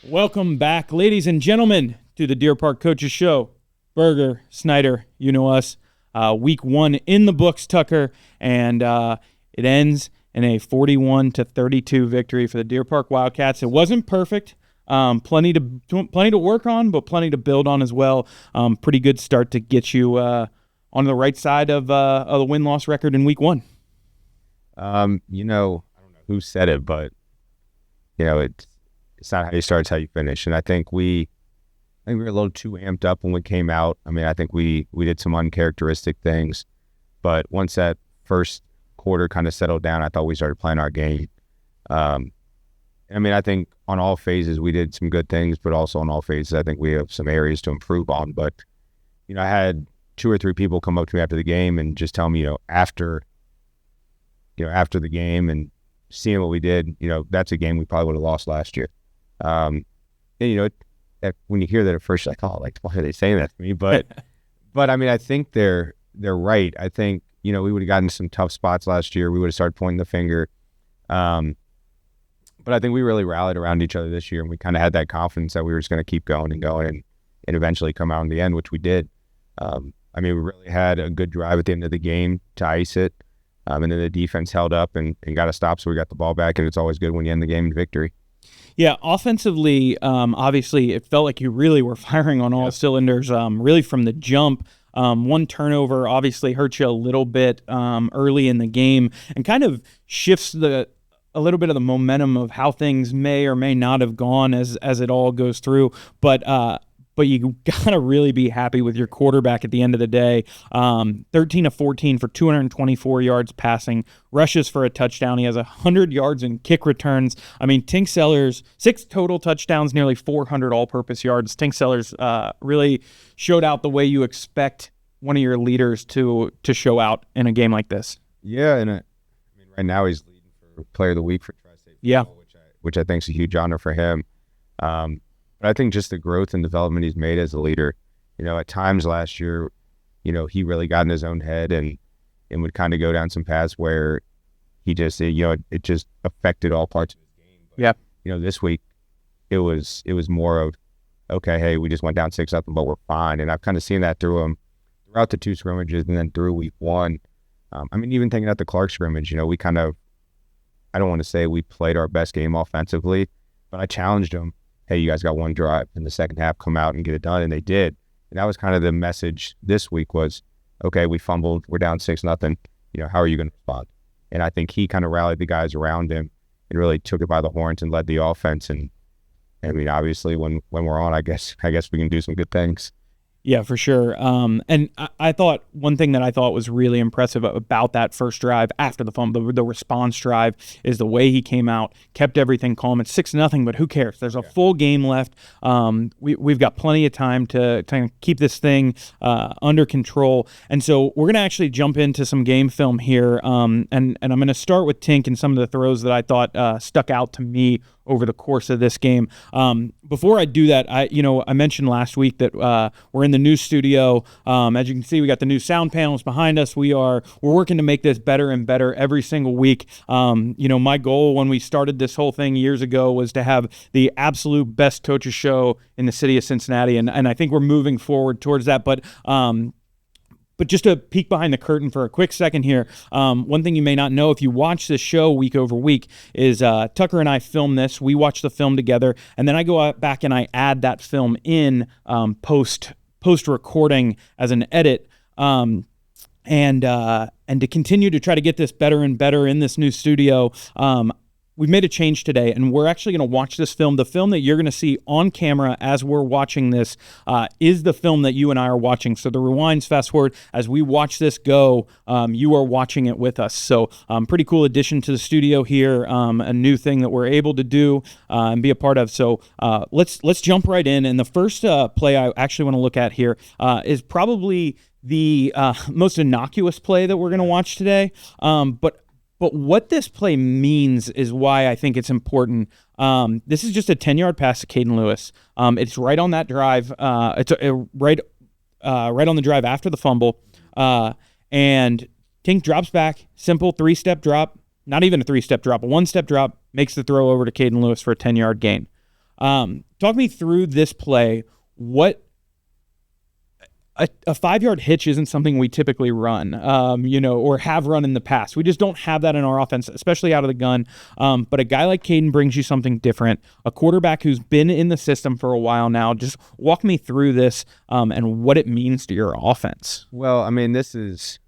Welcome back, ladies and gentlemen, to the Deer Park Coaches Show. Berger, Snyder, you know us. Week 1 in the books, Tucker, and it ends in a 41-32 victory for the Deer Park Wildcats. It wasn't perfect. Plenty to work on, but plenty to build on as well. Pretty good start to get you on the right side of the win-loss record in Week 1. I don't know who said it, but it's not how you start, it's how you finish. And I think we were a little too amped up when we came out. I mean, I think we did some uncharacteristic things, but once that first quarter kind of settled down, I thought we started playing our game. I think on all phases we did some good things, but also on all phases I think we have some areas to improve on. But I had 2 or 3 people come up to me after the game and just tell me, after the game and seeing what we did, that's a game we probably would have lost last year. And when you hear that at first, you're like, oh, why are they saying that to me? But I think they're right. I think we would have gotten some tough spots last year. We would have started pointing the finger. But I think we really rallied around each other this year, and we kind of had that confidence that we were just going to keep going and eventually come out in the end, which we did. We really had a good drive at the end of the game to ice it, and then the defense held up and got a stop, so we got the ball back, and it's always good when you end the game in victory. Yeah, offensively, obviously, it felt like you really were firing on all cylinders, really from the jump. One turnover obviously hurt you a little bit early in the game and kind of shifts a little bit of the momentum of how things may or may not have gone as it all goes through. But you got to really be happy with your quarterback at the end of the day. 13 of 14 for 224 yards passing, rushes for a touchdown. He has 100 yards in kick returns. Tink Sellers, 6 total touchdowns, nearly 400 all-purpose yards. Tink Sellers really showed out the way you expect one of your leaders to show out in a game like this. Yeah, and right now he's leading for Player of the Week for Tri-State Football, which I think is a huge honor for him. But I think just the growth and development he's made as a leader, at times last year, he really got in his own head and would kind of go down some paths where he just, it just affected all parts of his game. But, this week it was more of, okay, hey, we just went down 6-0, but we're fine. And I've kind of seen that through him throughout the 2 scrimmages and then through Week 1. Even thinking at the Clark scrimmage, we kind of, I don't want to say we played our best game offensively, but I challenged him. Hey, you guys got 1 drive in the second half, come out and get it done, and they did. And that was kind of the message this week was, okay, we fumbled, we're down 6-0, how are you going to respond? And I think he kind of rallied the guys around him and really took it by the horns and led the offense. And obviously when we're on, I guess we can do some good things. Yeah, for sure. And I thought one thing that I thought was really impressive about that first drive after the fumble, the response drive, is the way he came out, kept everything calm. It's 6-0, but who cares? There's a full game left. We've got plenty of time to keep this thing under control. And so we're going to actually jump into some game film here. And I'm going to start with Tink and some of the throws that I thought stuck out to me over the course of this game. Before I do that, I mentioned last week that we're in the new studio. As you can see, we got the new sound panels behind us. We're working to make this better and better every single week. My goal when we started this whole thing years ago was to have the absolute best coaches show in the city of Cincinnati, and I think we're moving forward towards that. But just to peek behind the curtain for a quick second here, one thing you may not know if you watch this show week over week is Tucker and I film this. We watch the film together, and then I go back and I add that film in post-recording as an edit. And to continue to try to get this better and better in this new studio, we've made a change today, and we're actually going to watch this film. The film that you're going to see on camera as we're watching this is the film that you and I are watching. So the rewinds, fast forward, as we watch this go, you are watching it with us. So pretty cool addition to the studio here, a new thing that we're able to do and be a part of. So let's jump right in. And the first play I actually want to look at here is probably the most innocuous play that we're going to watch today. But what this play means is why I think it's important. This is just a 10-yard pass to Caden Lewis. It's right on that drive. It's right on the drive after the fumble. And Tink drops back, simple 3-step drop, not even a 3-step drop, a 1-step drop, makes the throw over to Caden Lewis for a 10-yard gain. Talk me through this play. What a 5-yard hitch isn't something we typically run, or have run in the past. We just don't have that in our offense, especially out of the gun. But a guy like Caden brings you something different. A quarterback who's been in the system for a while now. Just walk me through this and what it means to your offense. Well, I mean, this is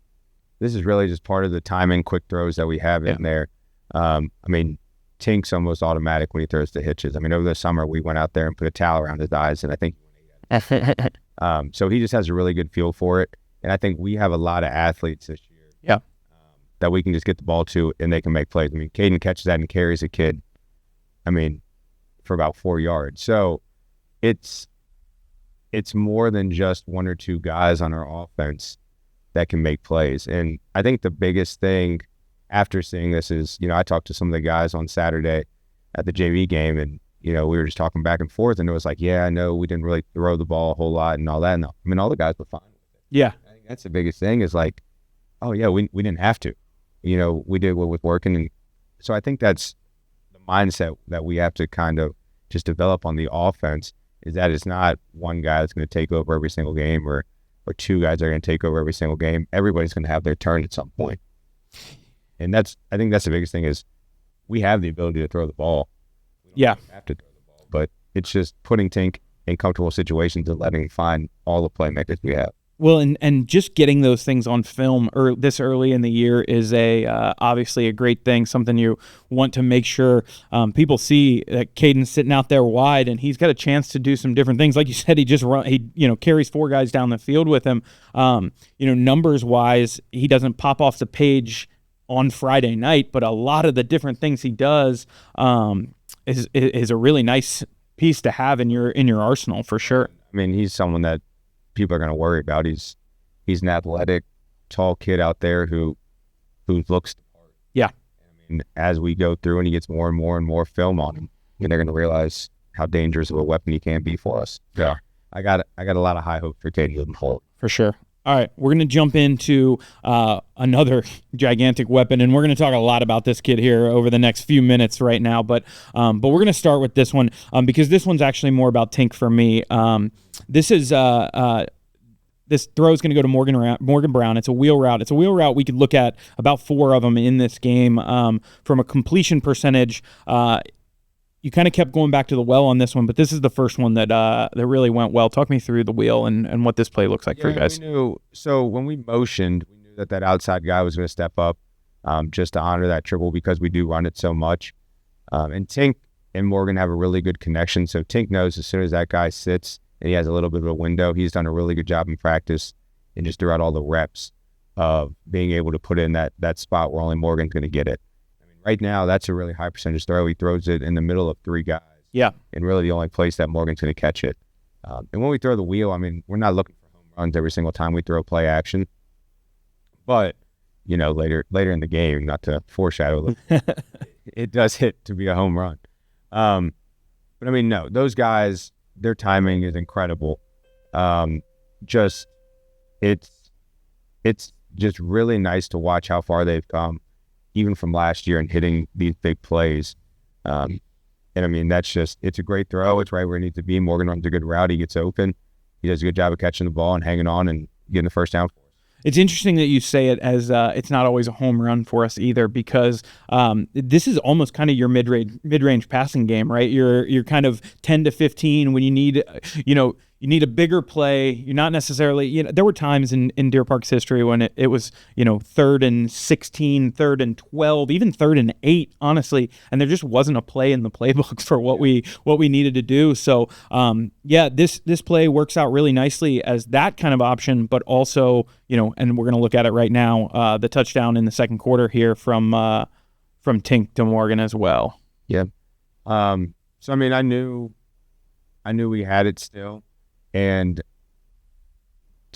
really just part of the timing, quick throws that we have in there. I mean, Tink's almost automatic when he throws the hitches. I mean, over the summer, we went out there and put a towel around his eyes, and I think so he just has a really good feel for it. And I think we have a lot of athletes this year that we can just get the ball to, and they can make plays. I mean, Caden catches that and carries a kid, for about 4 yards. So it's more than just one or two guys on our offense that can make plays. And I think the biggest thing after seeing this is, I talked to some of the guys on Saturday at the JV game, and, we were just talking back and forth, and it was like, yeah, I know we didn't really throw the ball a whole lot and all that. And all the guys were fine with it. Yeah. I think that's the biggest thing is like, oh, yeah, we didn't have to. We did what was working. And so I think that's the mindset that we have to kind of just develop on the offense, is that it's not one guy that's going to take over every single game or two guys are going to take over every single game. Everybody's going to have their turn at some point. And I think that's the biggest thing is we have the ability to throw the ball. We don't have to throw the ball, but it's just putting Tink in comfortable situations and letting him find all the playmakers we have. Well, and just getting those things on film this early in the year is obviously a great thing, something you want to make sure people see that Caden's sitting out there wide and he's got a chance to do some different things. Like you said, he carries 4 guys down the field with him. Numbers wise, he doesn't pop off the page on Friday night, but a lot of the different things he does is a really nice piece to have in your arsenal for sure. I mean, he's someone that people are going to worry about. He's an athletic, tall kid out there who looks the part. Yeah. I mean, as we go through and he gets more and more and more film on him, and they're going to realize how dangerous of a weapon he can be for us. Yeah. I got a lot of high hope for Caden moving forward. For sure. All right, we're going to jump into another gigantic weapon, and we're going to talk a lot about this kid here over the next few minutes right now. But we're going to start with this one because this one's actually more about Tink for me. This throw is going to go to Morgan Brown. It's a wheel route. It's a wheel route. We could look at about 4 of them in this game. From a completion percentage, you kind of kept going back to the well on this one, but this is the first one that really went well. Talk me through the wheel and what this play looks like for you guys. So when we motioned, we knew that outside guy was going to step up just to honor that triple because we do run it so much. And Tink and Morgan have a really good connection. So Tink knows as soon as that guy sits and he has a little bit of a window, he's done a really good job in practice and just throughout all the reps of being able to put in that spot where only Morgan's going to get it. Right now, that's a really high percentage throw. He throws it in the middle of 3 guys. Yeah. And really the only place that Morgan's going to catch it. And when we throw the wheel, I mean, we're not looking for home runs every single time we throw play action. But, later in the game, not to foreshadow, it does hit to be a home run. But, I mean, no, those guys, their timing is incredible. It's just really nice to watch how far they've come. Even from last year and hitting these big plays. And I mean, it's a great throw. It's right where it needs to be. Morgan runs a good route. He gets open. He does a good job of catching the ball and hanging on and getting the first down for us. It's interesting that you say it as it's not always a home run for us either because this is almost kind of your mid-range passing game, right? You're kind of 10 to 15 when you need, you need a bigger play. You're not necessarily, there were times in Deer Park's history when it was, 3rd and 16, 3rd and 12, even 3rd and 8, honestly, and there just wasn't a play in the playbook for what we needed to do. So, this play works out really nicely as that kind of option, but also, and we're going to look at it right now, the touchdown in the second quarter here from Tink to Morgan as well. Yeah. So, I mean, I knew we had it still. And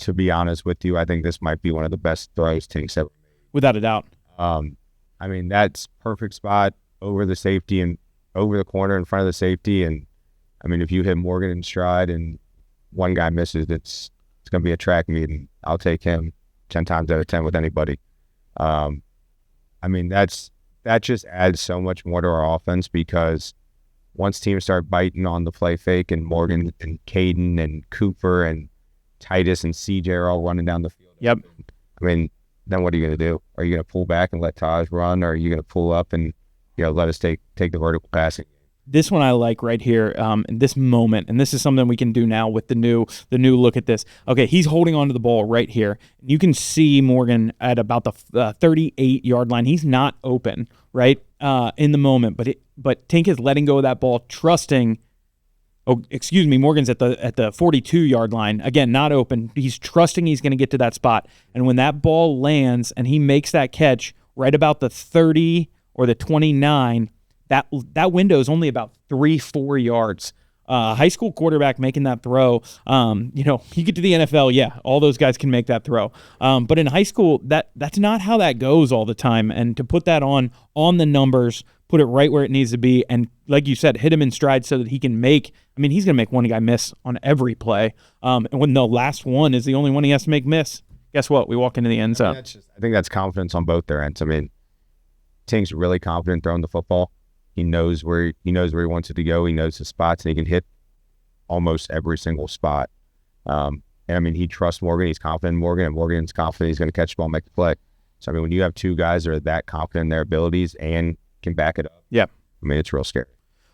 to be honest with you, I think this might be one of the best throws Tink's ever made. Without a doubt. I mean, that's perfect spot over the safety and over the corner in front of the safety. And I mean, if you hit Morgan in stride and one guy misses, it's going to be a track meet, and I'll take him 10 times out of 10 with anybody. I mean, that just adds so much more to our offense, because once teams start biting on the play fake, and Morgan and Caden and Cooper and Titus and CJ are all running down the field. Yep. I mean, then what are you going to do? Are you going to pull back and let Taj run, or are you going to pull up and let us take the vertical passing? This one I like right here, in this moment, and this is something we can do now with the new look at this. Okay, he's holding onto the ball right here. You can see Morgan at about the 38-yard line. He's not open, right, in the moment, but Tink is letting go of that ball, trusting. Oh, excuse me, Morgan's at the 42-yard line. Again, not open. He's trusting he's going to get to that spot, and when that ball lands and he makes that catch right about the 30 or the 29. That window is only about 3-4 yards. High school quarterback making that throw, you get to the NFL, yeah, all those guys can make that throw. But in high school, that's not how that goes all the time. And to put that on the numbers, put it right where it needs to be, and like you said, hit him in stride so that he can make. I mean, he's going to make one guy miss on every play. And when the last one is the only one he has to make miss, guess what? We walk into the end zone. I think that's confidence on both their ends. I mean, Tink's really confident throwing the football. He knows where he wants it to go. He knows the spots, and he can hit almost every single spot. And I mean, he trusts Morgan. He's confident in Morgan, and Morgan's confident he's going to catch the ball and make the play. So I mean, when you have two guys that are that confident in their abilities and can back it up, yeah, I mean, it's real scary.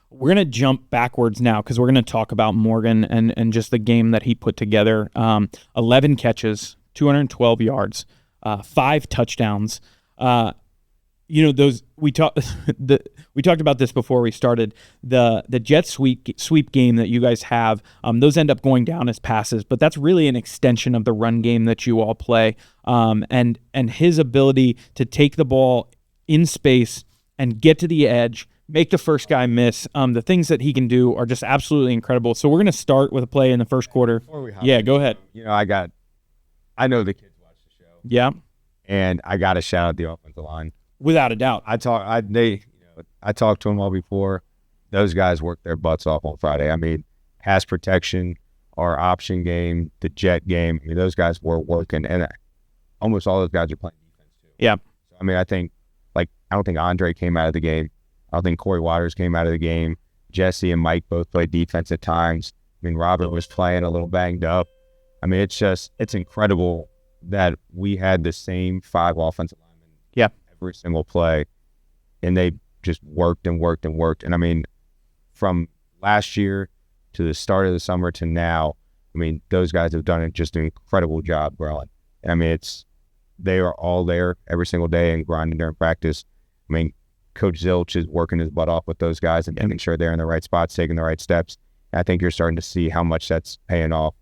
We're going to jump backwards now, because we're going to talk about Morgan and just the game that he put together. 11 catches, 212 yards, 5 touchdowns. Those we talked about this before we started. The jet sweep game that you guys have, those end up going down as passes, but that's really an extension of the run game that you all play. And his ability to take the ball in space and get to the edge, make the first guy miss. The things that he can do are just absolutely incredible. So we're going to start with a play in the first quarter. Yeah, go ahead. I know the kids watch the show. Yeah, and I got to shout out the offensive line. Without a doubt. I talked to them all before. Those guys worked their butts off on Friday. I mean, pass protection, our option game, the jet game. I mean, those guys were working, and almost all those guys are playing defense too. Yeah. So, I mean, I don't think Andre came out of the game. I don't think Corey Waters came out of the game. Jesse and Mike both played defense at times. I mean, Robert was playing a little banged up. I mean, it's incredible that we had the same 5 offensive linemen. Yeah. Every single play, and they just worked and worked and worked. And I mean, from last year to the start of the summer to now, I mean, those guys have done just an incredible job growing. And I mean, they are all there every single day and grinding during practice. I mean, Coach Zilch is working his butt off with those guys and making sure they're in the right spots, taking the right steps. And I think you're starting to see how much that's paying off,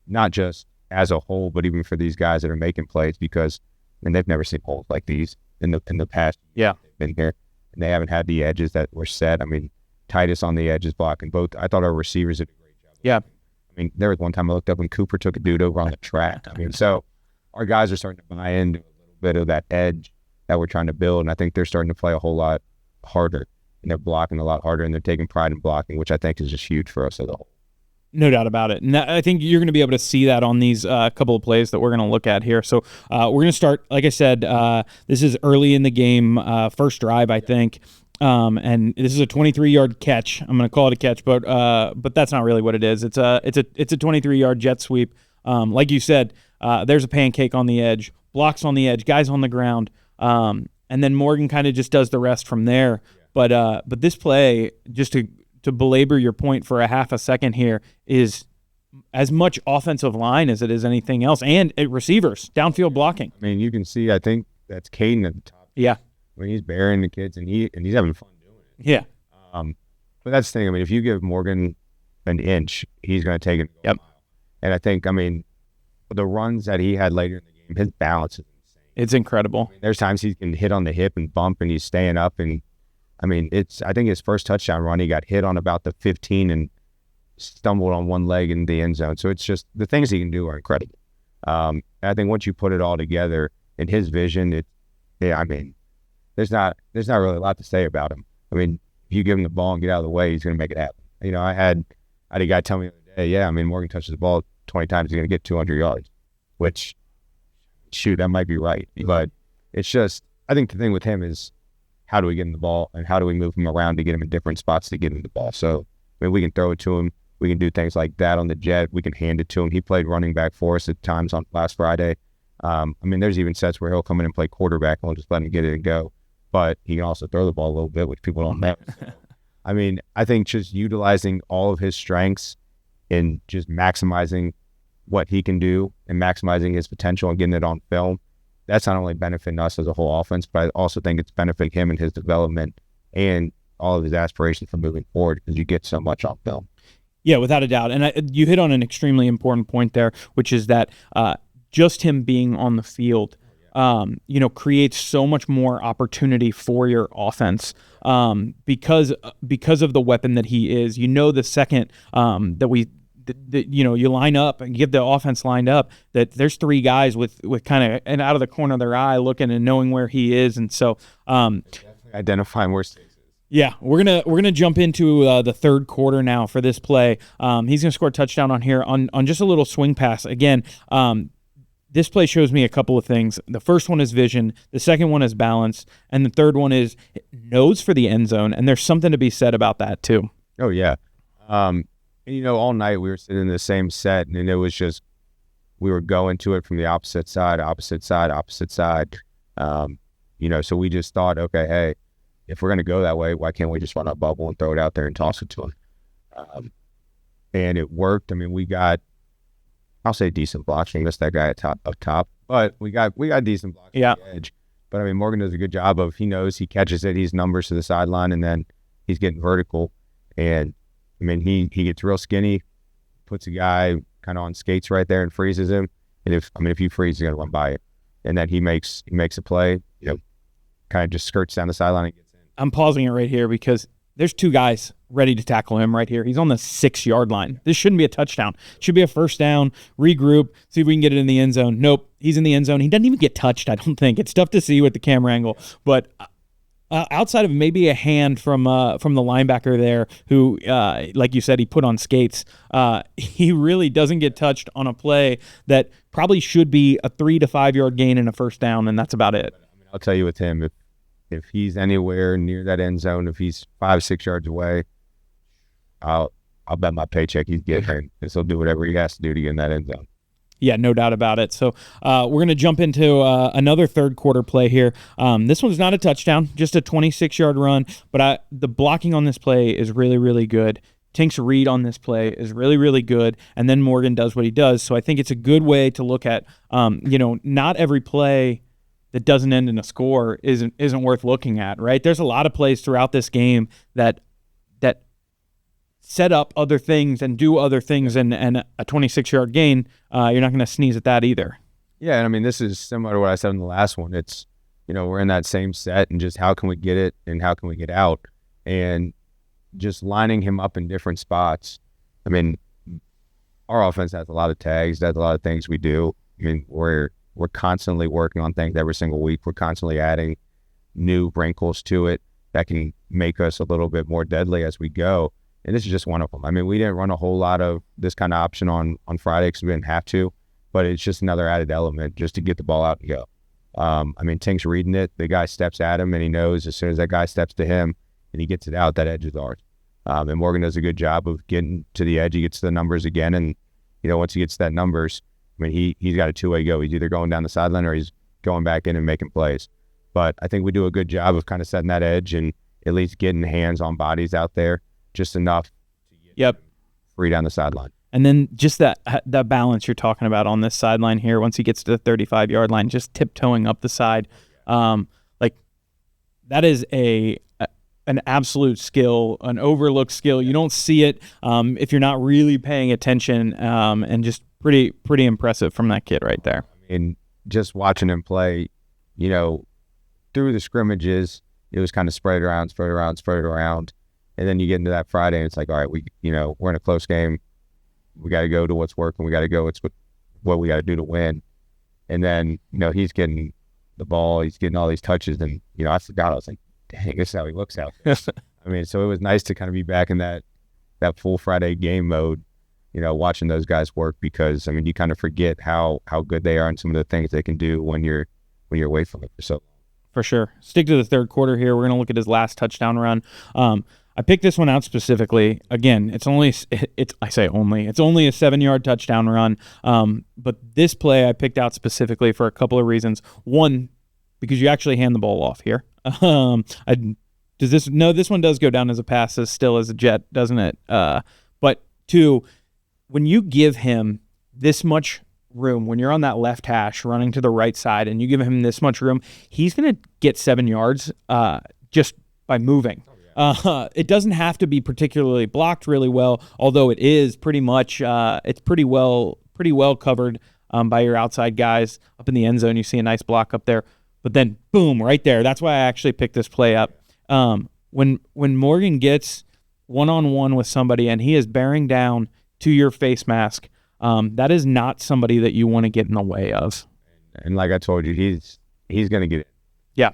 not just as a whole, but even for these guys that are making plays, because and they've never seen holes like these in the past. Yeah, they've been here, and they haven't had the edges that were set. I mean, Titus on the edges blocking both. I thought our receivers did a great job. Yeah, I mean, there was one time I looked up when Cooper took a dude over on the track. I mean, so our guys are starting to buy into a little bit of that edge that we're trying to build, and I think they're starting to play a whole lot harder, and they're blocking a lot harder, and they're taking pride in blocking, which I think is just huge for us as a whole. No doubt about it. And I think you're going to be able to see that on these couple of plays that we're going to look at here. So we're going to start, like I said, this is early in the game, first drive, I think. And this is a 23-yard catch. I'm going to call it a catch, but that's not really what it is. It's a 23-yard jet sweep. Like you said, there's a pancake on the edge, blocks on the edge, guys on the ground, and then Morgan kind of just does the rest from there. But this play, just to belabor your point for a half a second here, is as much offensive line as it is anything else, and receivers, downfield blocking. I mean, you can see, I think that's Caden at the top. Yeah. I mean, he's burying the kids, and he's having fun doing it. Yeah. But that's the thing. I mean, if you give Morgan an inch, he's going to take it. Yep. And I think, I mean, the runs that he had later in the game, his balance is insane. It's incredible. I mean, there's times he can hit on the hip and bump, and he's staying up, and I mean, I think his first touchdown run, he got hit on about the 15 and stumbled on one leg in the end zone. So it's just, the things he can do are incredible. And I think once you put it all together in his vision, I mean, there's not really a lot to say about him. I mean, if you give him the ball and get out of the way, he's going to make it happen. You know, I had a guy tell me the other day, yeah, I mean, Morgan touches the ball 20 times, he's going to get 200 yards, which, shoot, that might be right. But it's just, I think the thing with him is how do we get him the ball and how do we move him around to get him in different spots to get him the ball. So, I mean, we can throw it to him. We can do things like that on the jet. We can hand it to him. He played running back for us at times on last Friday. I mean, there's even sets where he'll come in and play quarterback and we'll just let him get it and go. But he can also throw the ball a little bit, which people don't know. So, I mean, I think just utilizing all of his strengths and just maximizing what he can do and maximizing his potential and getting it on film, that's not only benefiting us as a whole offense, but I also think it's benefiting him and his development and all of his aspirations for moving forward because you get so much on film. Yeah, without a doubt. And you hit on an extremely important point there, which is that just him being on the field, creates so much more opportunity for your offense because of the weapon that he is. You know, the second you line up and get the offense lined up, that there's three guys with kind of and out of the corner of their eye looking and knowing where he is, and so definitely identifying where Stace is. Yeah, we're gonna jump into the third quarter now for this play. He's gonna score a touchdown on here on just a little swing pass. Again, this play shows me a couple of things. The first one is vision, the second one is balance, and the third one is nose for the end zone. And there's something to be said about that too. Oh yeah, all night we were sitting in the same set, and it was just we were going to it from the opposite side. So we just thought, okay, hey, if we're going to go that way, why can't we just run a bubble and throw it out there and toss it to him? And it worked. I mean, we got, I'll say decent blocks. We missed that guy up top, but we got decent blocks at the edge. But I mean, Morgan does a good job of, he knows, he catches it, he's numbers to the sideline, and then he's getting vertical. And I mean, he gets real skinny, puts a guy kind of on skates right there and freezes him. And if you freeze, he's going to run by it. And then he makes a play, kind of just skirts down the sideline and gets in. I'm pausing it right here because there's two guys ready to tackle him right here. He's on the 6-yard line. This shouldn't be a touchdown. It should be a first down, regroup, see if we can get it in the end zone. Nope, he's in the end zone. He doesn't even get touched, I don't think. It's tough to see with the camera angle. But outside of maybe a hand from the linebacker there who, like you said, he put on skates, he really doesn't get touched on a play that probably should be a 3 to 5 yard gain and a first down, and that's about it. I mean, I'll tell you with him, if he's anywhere near that end zone, if he's 5-6 yards away, I'll bet my paycheck he's getting, and he'll do whatever he has to do to get in that end zone. Yeah, no doubt about it. So we're going to jump into another third quarter play here. This one's not a touchdown, just a 26-yard run, but the blocking on this play is really, really good. Tink's read on this play is really, really good, and then Morgan does what he does. So I think it's a good way to look at, not every play that doesn't end in a score isn't worth looking at, right? There's a lot of plays throughout this game that set up other things and do other things, and a 26-yard gain, you're not going to sneeze at that either. Yeah, and I mean, this is similar to what I said in the last one. It's, we're in that same set, and just how can we get it and how can we get out? And just lining him up in different spots. I mean, our offense has a lot of tags. That's a lot of things we do. I mean, we're constantly working on things every single week. We're constantly adding new wrinkles to it that can make us a little bit more deadly as we go. And this is just one of them. I mean, we didn't run a whole lot of this kind of option on Friday because we didn't have to, but it's just another added element just to get the ball out and go. I mean, Tink's reading it. The guy steps at him, and he knows as soon as that guy steps to him and he gets it out, that edge is ours. And Morgan does a good job of getting to the edge. He gets to the numbers again, and, once he gets to that numbers, I mean, he's got a two-way go. He's either going down the sideline or he's going back in and making plays. But I think we do a good job of kind of setting that edge and at least getting hands on bodies out there just enough to get free down the sideline. And then just that balance you're talking about on this sideline here, once he gets to the 35-yard line, just tiptoeing up the side. That is an absolute skill, an overlooked skill. You don't see it if you're not really paying attention, and just pretty impressive from that kid right there. I mean, just watching him play, through the scrimmages, it was kind of spread around. And then you get into that Friday, and it's like, all right, we're in a close game. We got to go to what's working. We got to go what we got to do to win. And then, he's getting the ball, he's getting all these touches, and, I forgot. I was like, dang, this is how he looks out there. I mean, so it was nice to kind of be back in that full Friday game mode, watching those guys work, because, I mean, you kind of forget how good they are and some of the things they can do when you're away from it for so long. For sure. Stick to the third quarter here. We're going to look at his last touchdown run. I picked this one out specifically. Again, it's only a 7-yard touchdown run. But this play I picked out specifically for a couple of reasons. One, because you actually hand the ball off here. This one does go down as a pass, still as a jet, doesn't it? But two, when you give him this much room, when you're on that left hash running to the right side and you give him this much room, he's going to get 7 yards just by moving. It doesn't have to be particularly blocked really well, although it is pretty much it's pretty well covered by your outside guys up in the end zone. You see a nice block up there, but then boom, right there. That's why I actually picked this play up. When Morgan gets one-on-one with somebody and he is bearing down to your face mask, that is not somebody that you want to get in the way of. And like I told you, he's going to get it. Yeah.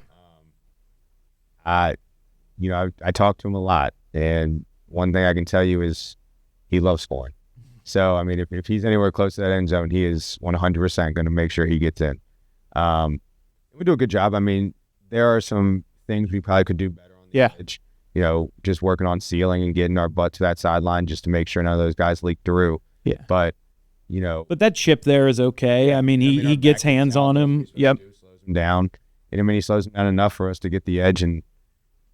I talk to him a lot, and one thing I can tell you is he loves scoring. So, I mean, if he's anywhere close to that end zone, he is 100% going to make sure he gets in. We do a good job. I mean, there are some things we probably could do better on the edge. Just working on sealing and getting our butt to that sideline just to make sure none of those guys leak through. Yeah. But that chip there is okay. I mean, he gets hands on him. Yep. Slows him down. And I mean, he slows him down enough for us to get the edge. And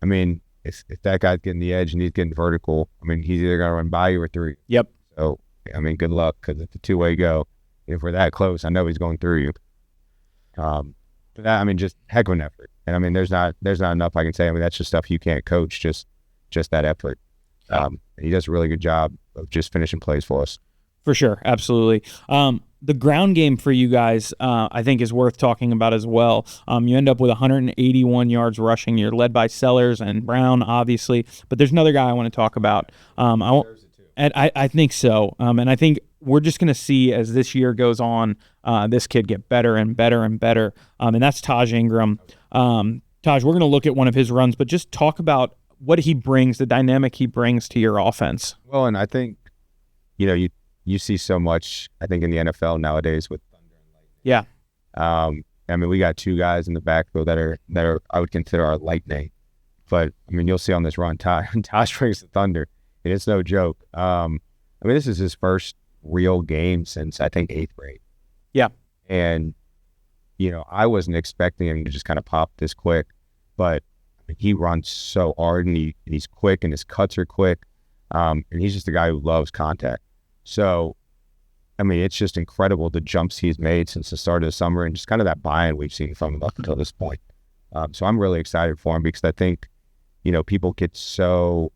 I mean, if that guy's getting the edge and he's getting vertical, I mean, he's either going to run by you or through you. Yep. So, I mean, good luck, because it's a two-way go. If we're that close, I know he's going through you. But that, I mean, just heck of an effort. And I mean, there's not enough I can say. I mean, that's just stuff you can't coach, just that effort. He does a really good job of just finishing plays for us. For sure. Absolutely. The ground game for you guys, I think, is worth talking about as well. You end up with 181 yards rushing. You're led by Sellers and Brown, obviously, but there's another guy I want to talk about. I think so. And I think we're just going to see, as this year goes on, this kid get better and better and better. And that's Taj Ingram. Taj, we're going to look at one of his runs, but just talk about what he brings, the dynamic he brings to your offense. Well, and I think, you see so much, I think, in the NFL nowadays with Thunder and Lightning. Yeah. I mean, we got two guys in the backfield that are I would consider our Lightning. But, I mean, you'll see on this run, Tosh brings the Thunder, and it's no joke. I mean, this is his first real game since, I think, 8th grade. Yeah. And, I wasn't expecting him to just kind of pop this quick, but I mean, he runs so hard, and he's quick, and his cuts are quick, and he's just a guy who loves contact. So, I mean, it's just incredible the jumps he's made since the start of the summer, and just kind of that buy-in we've seen from him up until this point. So I'm really excited for him, because I think, people get so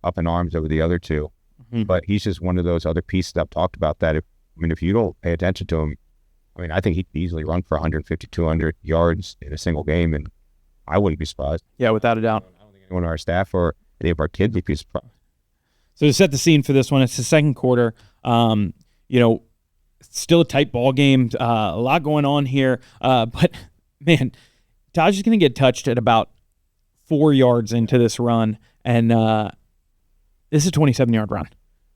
up in arms over the other two, but he's just one of those other pieces I've talked about that if you don't pay attention to him, I mean, I think he could easily run for 150, 200 yards in a single game, and I wouldn't be surprised. Yeah, without a doubt. I don't think anyone on our staff or any of our kids would be surprised. So to set the scene for this one, it's the second quarter. Still a tight ball game. A lot going on here. But, man, Taj is going to get touched at about 4 yards into this run. And this is a 27-yard run.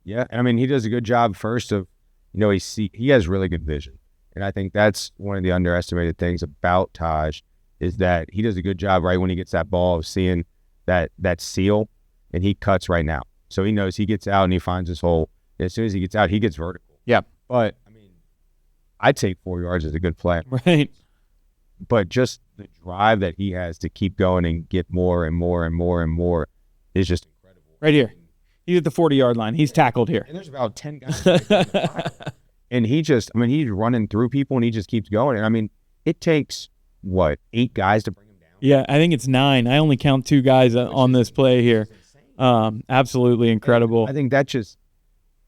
Yeah, and I mean, he does a good job first of, he has really good vision. And I think that's one of the underestimated things about Taj, is that he does a good job right when he gets that ball of seeing that seal, and he cuts right now. So he knows he gets out and he finds his hole. And as soon as he gets out, he gets vertical. Yeah. But, I mean, I'd take 4 yards as a good play. Right. But just the drive that he has to keep going and get more and more and more and more is just incredible. Right here. He's at the 40-yard line. He's tackled here. And there's about 10 guys. And he's running through people, and he just keeps going. And, I mean, it takes, 8 guys to bring him down? Yeah, I think it's 9. I only count 2 guys on this play here. Absolutely incredible. And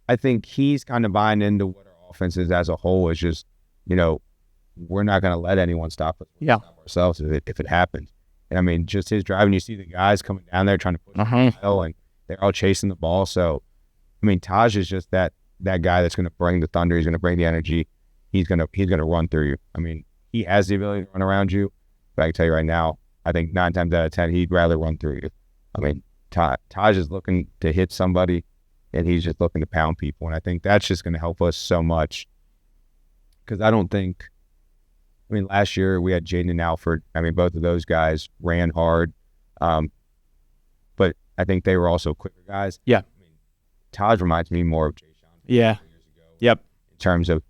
I think he's kind of buying into what our offense is as a whole. Is just, we're not going to let anyone stop us. Yeah. Stop ourselves if it happens. And I mean, just his drive, and you see the guys coming down there trying to push the ball, and they're all chasing the ball. So, I mean, Taj is just that guy that's going to bring the thunder. He's going to bring the energy. he's gonna run through you. I mean, he has the ability to run around you, but I can tell you right now, I think 9 times out of 10 he'd rather run through you. I mean, Taj is looking to hit somebody, and he's just looking to pound people, and I think that's just going to help us so much. Because I don't think, I mean, last year we had Jaden and Alfred. I mean, both of those guys ran hard, but I think they were also quicker guys. Yeah. I mean, Taj reminds me more of Jay Sean. Yeah. Yep. In terms of,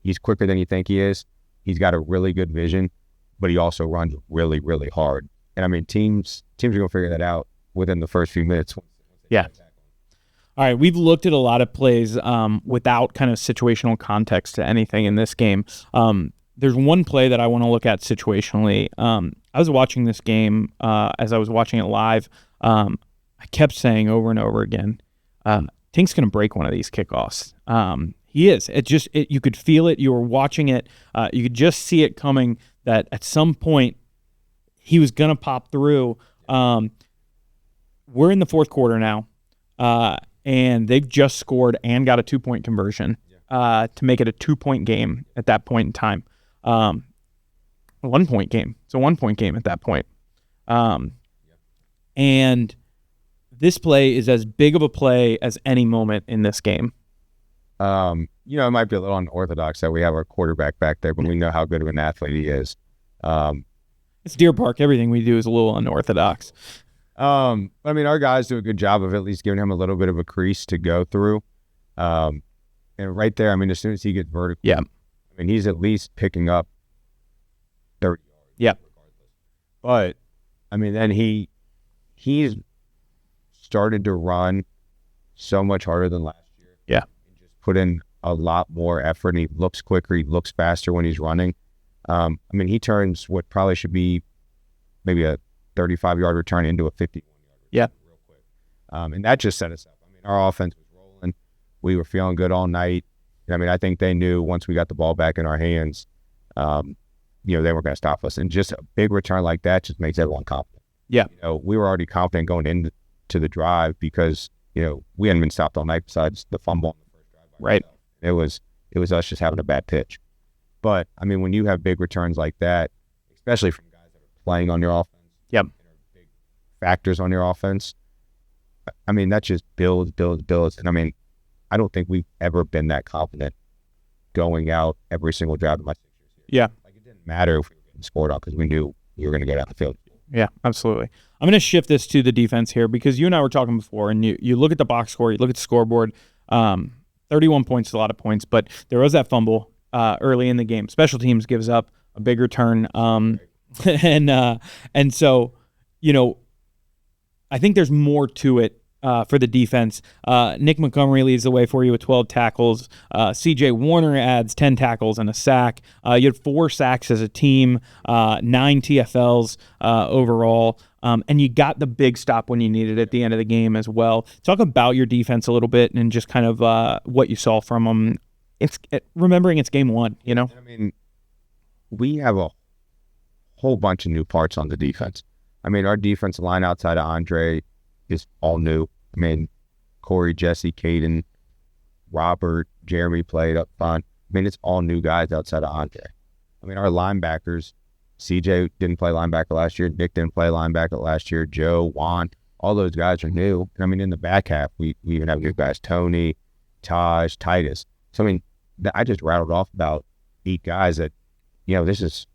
he's quicker than you think he is. He's got a really good vision, but he also runs really, really hard. And I mean, teams are going to figure that out within the first few minutes. Yeah. All right, we've looked at a lot of plays without kind of situational context to anything in this game. There's one play that I want to look at situationally. I was watching this game as I was watching it live. I kept saying over and over again, Tink's going to break one of these kickoffs. He is. You could feel it. You were watching it. You could just see it coming that at some point he was going to pop through. We're in the fourth quarter now. And they've just scored and got a 2-point conversion to make it a 2-point game at that point in time. 1-point game. It's a 1-point game at that point. And this play is as big of a play as any moment in this game. It might be a little unorthodox that we have our quarterback back there, but we know how good of an athlete he is. It's Deer Park. Everything we do is a little unorthodox. I mean, our guys do a good job of at least giving him a little bit of a crease to go through. And right there, I mean, as soon as he gets vertical, yeah, I mean, he's at least picking up 30 yards. Yeah. But, I mean, then he's started to run so much harder than last year. Yeah. He just put in a lot more effort, and he looks quicker. He looks faster when he's running. I mean, he turns what probably should be maybe a 35-yard return into a 51-yard return. Yeah. Real quick. And that just set us up. I mean, our offense was rolling. We were feeling good all night. And I mean, I think they knew once we got the ball back in our hands, they weren't going to stop us. And just a big return like that just makes everyone confident. Yeah. We were already confident going into the drive because, we hadn't been stopped all night besides the fumble on the first drive. Right. It was us just having a bad pitch. But, I mean, when you have big returns like that, especially from guys that are playing on your offense, yep, big factors on your offense, I mean, that just builds. And I mean, I don't think we've ever been that confident going out every single drive of my 6 years here. Yeah. Like, it didn't matter if we were getting scored on because we knew we were going to get out the field. Yeah, absolutely. I'm going to shift this to the defense here because you and I were talking before, and you look at the box score, you look at the scoreboard, 31 points is a lot of points, but there was that fumble early in the game. Special teams gives up a big return. And so, I think there's more to it for the defense. Nick Montgomery leads the way for you with 12 tackles. C.J. Warner adds 10 tackles and a sack. You had 4 sacks as a team, 9 TFLs overall, and you got the big stop when you needed it at the end of the game as well. Talk about your defense a little bit and just kind of what you saw from them. Remembering it's game 1, I mean, we have a whole bunch of new parts on the defense. I mean, our defensive line outside of Andre is all new. I mean, Corey, Jesse, Caden, Robert, Jeremy played up front. I mean, it's all new guys outside of Andre. I mean, our linebackers, CJ didn't play linebacker last year. Nick didn't play linebacker last year. Joe, Juan, all those guys are new. And I mean, in the back half, we even have new guys, Tony, Taj, Titus. So, I mean, I just rattled off about 8 guys that, this is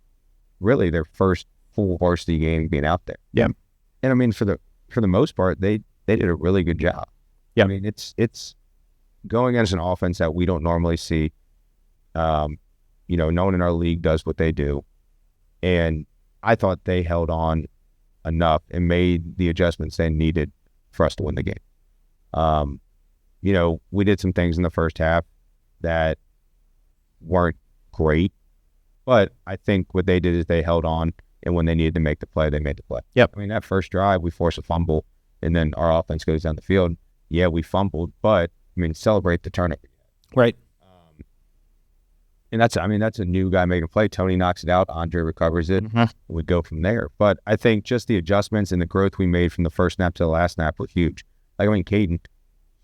really their first full varsity game being out there. Yeah. And I mean, for the most part, they did a really good job. Yeah. I mean, it's going as an offense that we don't normally see. No one in our league does what they do. And I thought they held on enough and made the adjustments they needed for us to win the game. We did some things in the first half that weren't great, but I think what they did is they held on, and when they needed to make the play, they made the play. Yep. I mean, that first drive, we forced a fumble, and then our offense goes down the field. Yeah, we fumbled, but, I mean, celebrate the turnover. Right. And that's a new guy making a play. Tony knocks it out. Andre recovers it. Mm-hmm. We go from there. But I think just the adjustments and the growth we made from the first snap to the last snap were huge. Like, I mean, Caden,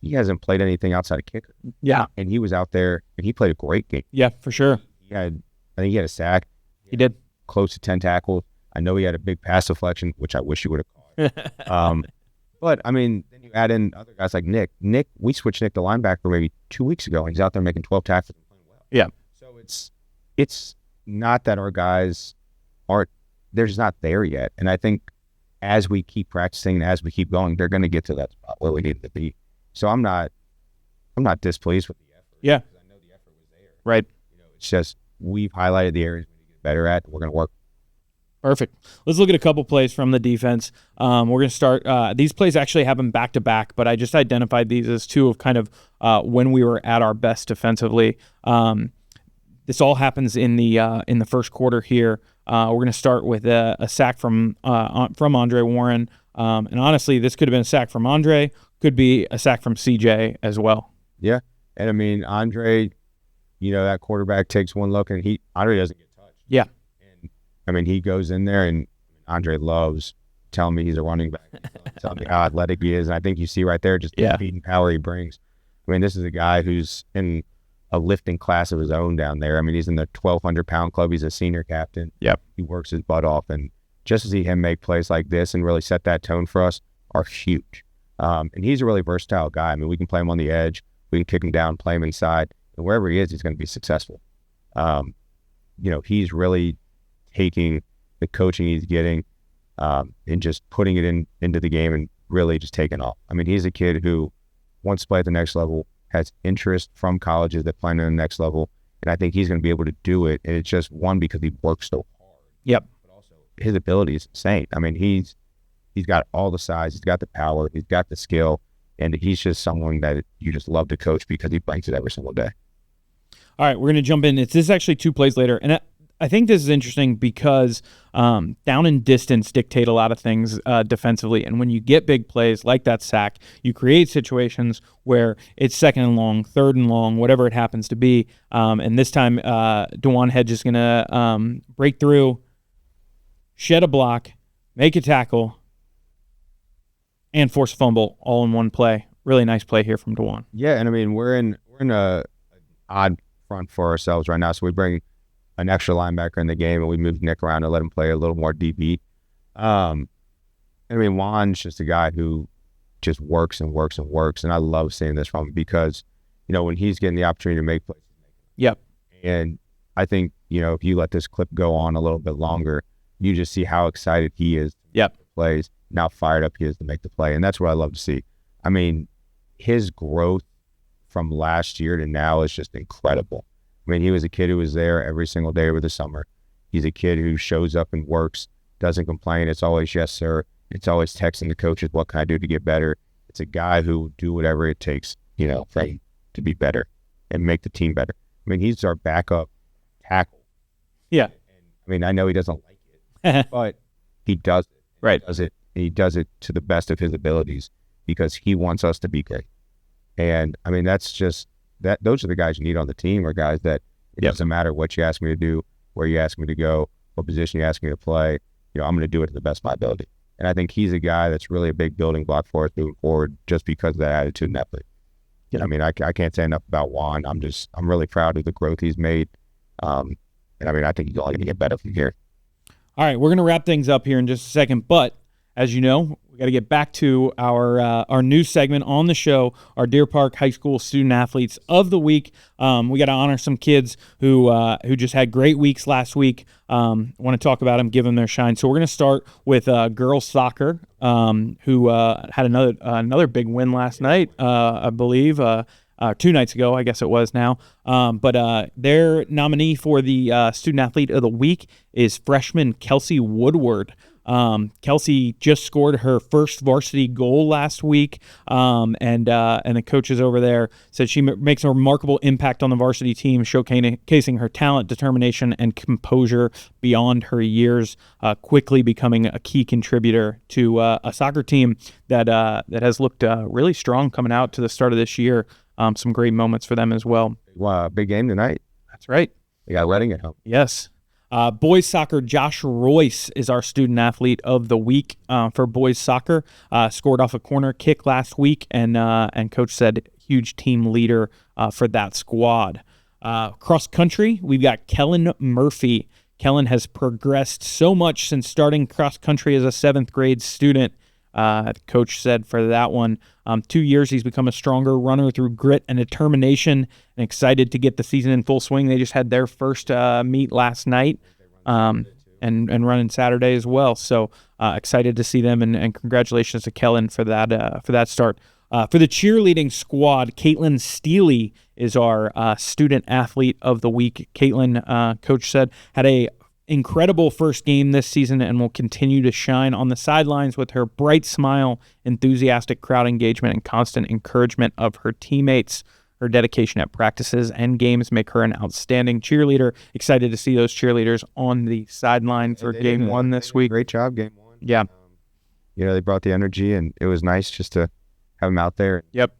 he hasn't played anything outside of kicker. Yeah. And he was out there, and he played a great game. Yeah, for sure. I think he had a sack. He did. Close to 10 tackles. I know he had a big pass deflection, which I wish he would have caught. But, I mean, then you add in other guys like Nick. We switched Nick to linebacker maybe 2 weeks ago, and he's out there making 12 tackles and playing well. Yeah. So it's not that our guys they're just not there yet. And I think as we keep practicing, as we keep going, they're going to get to that spot where we need to be. So I'm not displeased with the effort. Yeah. Because I know the effort was there. Right. It's just we've highlighted the areas we need to get better at. We're going to work. Perfect. Let's look at a couple plays from the defense. We're going to start. These plays actually happen back to back, but I just identified these as two of kind of when we were at our best defensively. This all happens in the first quarter here. We're going to start with a sack from Andre Warren, and honestly, this could have been a sack from Andre, could be a sack from CJ as well. Yeah, and I mean Andre, that quarterback takes one look and Andre doesn't get touched. Yeah. I mean, he goes in there, and Andre loves telling me he's a running back, telling me how athletic he is. And I think you see right there just the speed and power he brings. I mean, this is a guy who's in a lifting class of his own down there. I mean, he's in the 1,200-pound club. He's a senior captain. Yep. He works his butt off. And just to see him make plays like this and really set that tone for us are huge. And he's a really versatile guy. I mean, we can play him on the edge. We can kick him down, play him inside. And wherever he is, he's going to be successful. He's really taking the coaching he's getting and just putting it into the game and really just taking off. I mean, he's a kid who wants to play at the next level, has interest from colleges that play at the next level, and I think he's going to be able to do it. And it's just one because he works so hard. Yep. But also his ability is insane. I mean, he's got all the size, he's got the power, he's got the skill, and he's just someone that you just love to coach because he brings it every single day. All right, we're going to jump in. This is actually two plays later, and I think this is interesting because down and distance dictate a lot of things defensively. And when you get big plays like that sack, you create situations where it's second and long, third and long, whatever it happens to be. And this time, DeJuan Hedge is going to break through, shed a block, make a tackle, and force a fumble all in one play. Really nice play here from DeJuan. Yeah, and I mean, we're in a odd front for ourselves right now, so we bring an extra linebacker in the game, and we moved Nick around to let him play a little more DB. I mean, Juan's just a guy who just works and works and works, and I love seeing this from him because, when he's getting the opportunity to make plays. Yep. And I think, if you let this clip go on a little bit longer, you just see how excited he is to make the plays, and how fired up he is to make the play, and that's what I love to see. I mean, his growth from last year to now is just incredible. I mean, he was a kid who was there every single day over the summer. He's a kid who shows up and works, doesn't complain. It's always, yes, sir. It's always texting the coaches, what can I do to get better? It's a guy who will do whatever it takes, for him to be better and make the team better. I mean, he's our backup tackle. Yeah. And, I mean, I know he doesn't like it, but he does it. Right. He does it to the best of his abilities because he wants us to be great. And, I mean, that's just, those are the guys you need on the team, are guys that it doesn't matter what you ask me to do, where you ask me to go, what position you ask me to play, I'm going to do it to the best of my ability. And I think he's a guy that's really a big building block for us moving forward just because of that attitude and that play. I mean, I can't say enough about Juan. I'm really proud of the growth he's made. And I mean, I think he's only going to get better from here. All right, we're going to wrap things up here in just a second, but as you know, we got to get back to our new segment on the show, our Deer Park High School Student Athletes of the Week. We got to honor some kids who just had great weeks last week. Want to talk about them, give them their shine. So we're going to start with girls soccer, who had another big win last night, I believe. 2 nights ago, I guess it was now. But their nominee for the Student Athlete of the Week is freshman Kelsey Woodward. Kelsey just scored her first varsity goal last week, and the coaches over there said she makes a remarkable impact on the varsity team, showcasing her talent, determination, and composure beyond her years, quickly becoming a key contributor to a soccer team that has looked really strong coming out to the start of this year. Some great moments for them as well. Wow, big game tonight. That's right. They got Reading at home. Yes. Boys soccer, Josh Royce is our student athlete of the week for boys soccer. Scored off a corner kick last week, and coach said huge team leader for that squad. Cross country, we've got Kellen Murphy. Kellen has progressed so much since starting cross country as a 7th grade student. Coach said for that one, 2 years he's become a stronger runner through grit and determination, and excited to get the season in full swing. They just had their first meet last night, and running Saturday as well. So excited to see them, and congratulations to Kellen for that start. For the cheerleading squad, Caitlin Steely is our student athlete of the week. Caitlin, coach said, had a incredible first game this season and will continue to shine on the sidelines with her bright smile, enthusiastic crowd engagement, and constant encouragement of her teammates. Her dedication at practices and games make her an outstanding cheerleader. Excited to see those cheerleaders on the sideline for game 1 this week. Great job, game 1. Yeah. They brought the energy, and it was nice just to have them out there. Yep.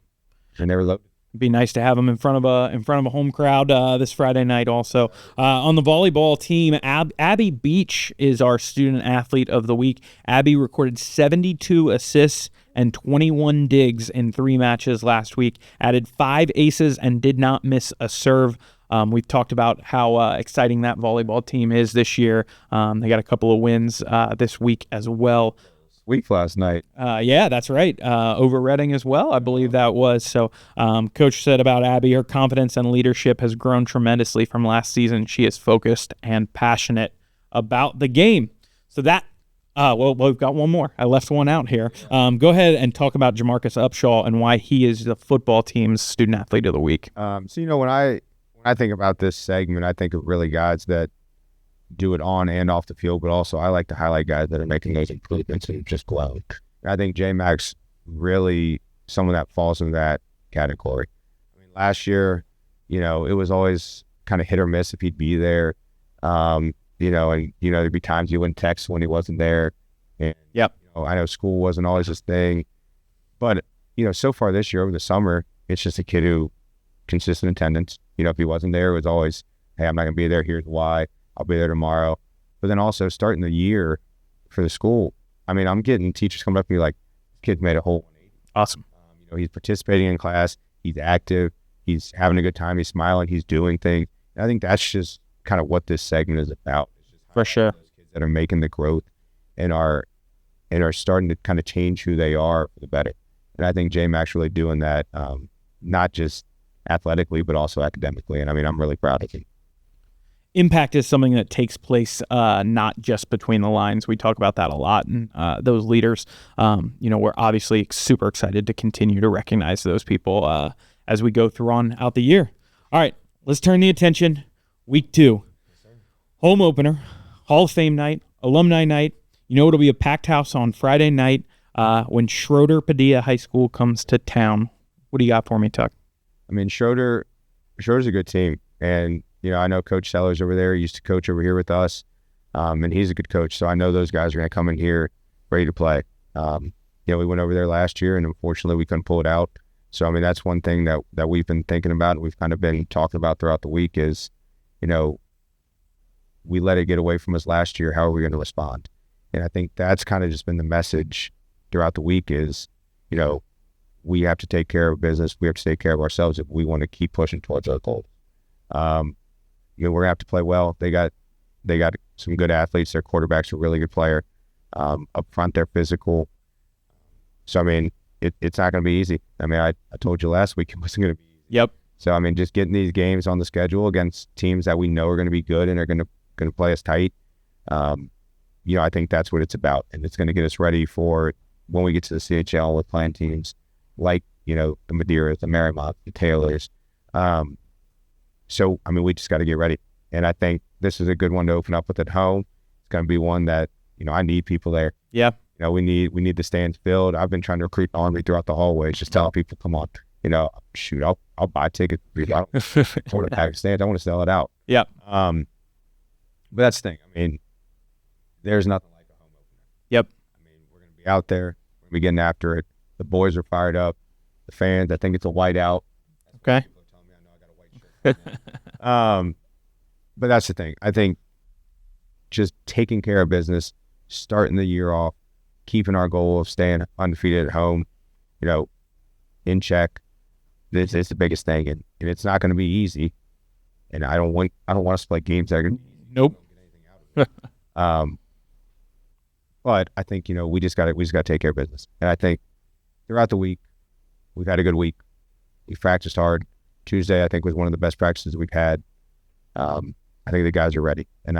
And they were loaded. Be nice to have them in front of a home crowd this Friday night also. On the volleyball team, Abby Beach is our student athlete of the week. Abby recorded 72 assists and 21 digs in 3 matches last week, added 5 aces, and did not miss a serve. We've talked about how exciting that volleyball team is this year. They got a couple of wins this week as well. Week last night. Yeah, that's right. Over Reading as well, I believe that was. So coach said about Abby, her confidence and leadership has grown tremendously from last season. She is focused and passionate about the game. So that, we've got one more. I left one out here. Go ahead and talk about Jamarcus Upshaw and why he is the football team's student athlete of the week. So, when I think about this segment, I think of really guys that do it on and off the field, but also I like to highlight guys that are making those improvements and just glow. I think J-Max really someone that falls in that category. I mean, last year, it was always kind of hit or miss if he'd be there. There'd be times you wouldn't text when he wasn't there. And, yep. I know school wasn't always his thing, but, so far this year over the summer, it's just a kid who consistent attendance. If he wasn't there, it was always, hey, I'm not going to be there. Here's why. I'll be there tomorrow. But then also starting the year for the school, I mean, I'm getting teachers coming up to me like, kid made a whole 180. Awesome. He's participating in class. He's active. He's having a good time. He's smiling. He's doing things. And I think that's just kind of what this segment is about. It's just for sure. Those kids that are making the growth and are starting to kind of change who they are for the better. And I think J-Max really doing that, not just athletically, but also academically. And I mean, I'm really proud of him. Impact is something that takes place not just between the lines. We talk about that a lot, and those leaders, we're obviously super excited to continue to recognize those people as we go throughout the year. All right, let's turn the attention. Week 2, home opener, Hall of Fame night, alumni night. It'll be a packed house on Friday night when Shroder High School comes to town. What do you got for me, Tuck? I mean, Shroder's a good team, and I know Coach Sellers over there. He used to coach over here with us, and he's a good coach. So I know those guys are going to come in here ready to play. We went over there last year, and unfortunately we couldn't pull it out. So, I mean, that's one thing that we've been thinking about and we've kind of been talking about throughout the week is, we let it get away from us last year. How are we going to respond? And I think that's kind of just been the message throughout the week is, we have to take care of business. We have to take care of ourselves if we want to keep pushing towards our goal. We're going to have to play well. They got some good athletes. Their quarterback's a really good player. Up front, they're physical. So, I mean, it's not going to be easy. I mean, I told you last week it wasn't going to be easy. Yep. So, I mean, just getting these games on the schedule against teams that we know are going to be good and are going to play us tight, I think that's what it's about. And it's going to get us ready for when we get to the CHL with playing teams like, the Madeiras, the Marymount, the Taylors. So, I mean, we just got to get ready. And I think this is a good one to open up with at home. It's going to be one that, I need people there. Yeah. We need the stands filled. I've been trying to recruit Army throughout the hallways, just telling people, come on, shoot, I'll buy tickets. I don't want to pack stands. I want to sell it out. Yeah. But that's the thing. I mean, there's nothing like a home opener. Yep. I mean, we're going to be out there. We're going to be getting after it. The boys are fired up. The fans, I think it's a whiteout. Okay. But that's the thing. I think just taking care of business, starting the year off, keeping our goal of staying undefeated at home, in check. This is the biggest thing, and it's not going to be easy. And I don't want us to play games that are going to be easy. Nope. But I think we just got to take care of business. And I think throughout the week we've had a good week. We practiced hard. Tuesday I think was one of the best practices we've had. I think the guys are ready. And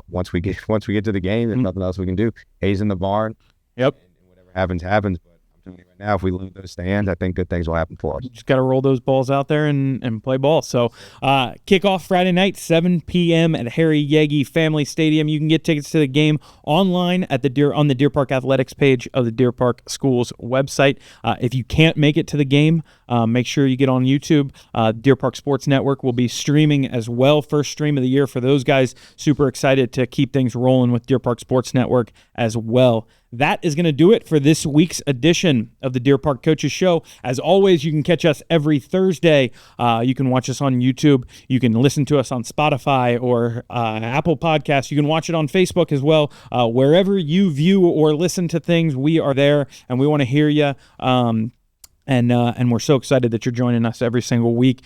once we get to the game, there's nothing else we can do. Hayes in the barn. Yep. And whatever happens. But I'm telling you right now, if we lose those stands, I think good things will happen for us. Just got to roll those balls out there and play ball. So kickoff Friday night, 7 p.m. at Harry Yeaggy Family Stadium. You can get tickets to the game online at on the Deer Park Athletics page of the Deer Park Schools website. If you can't make it to the game, make sure you get on YouTube. Deer Park Sports Network will be streaming as well. First stream of the year for those guys. Super excited to keep things rolling with Deer Park Sports Network as well. That is going to do it for this week's edition of the Deer Park Coaches Show. As always, you can catch us every Thursday. You can watch us on YouTube. You can listen to us on Spotify or Apple Podcasts. You can watch it on Facebook as well. Wherever you view or listen to things, we are there, and we want to hear you. And we're so excited that you're joining us every single week.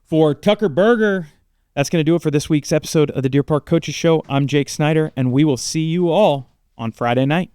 For Tucker Berger, that's going to do it for this week's episode of the Deer Park Coaches Show. I'm Jake Snyder, and we will see you all on Friday night.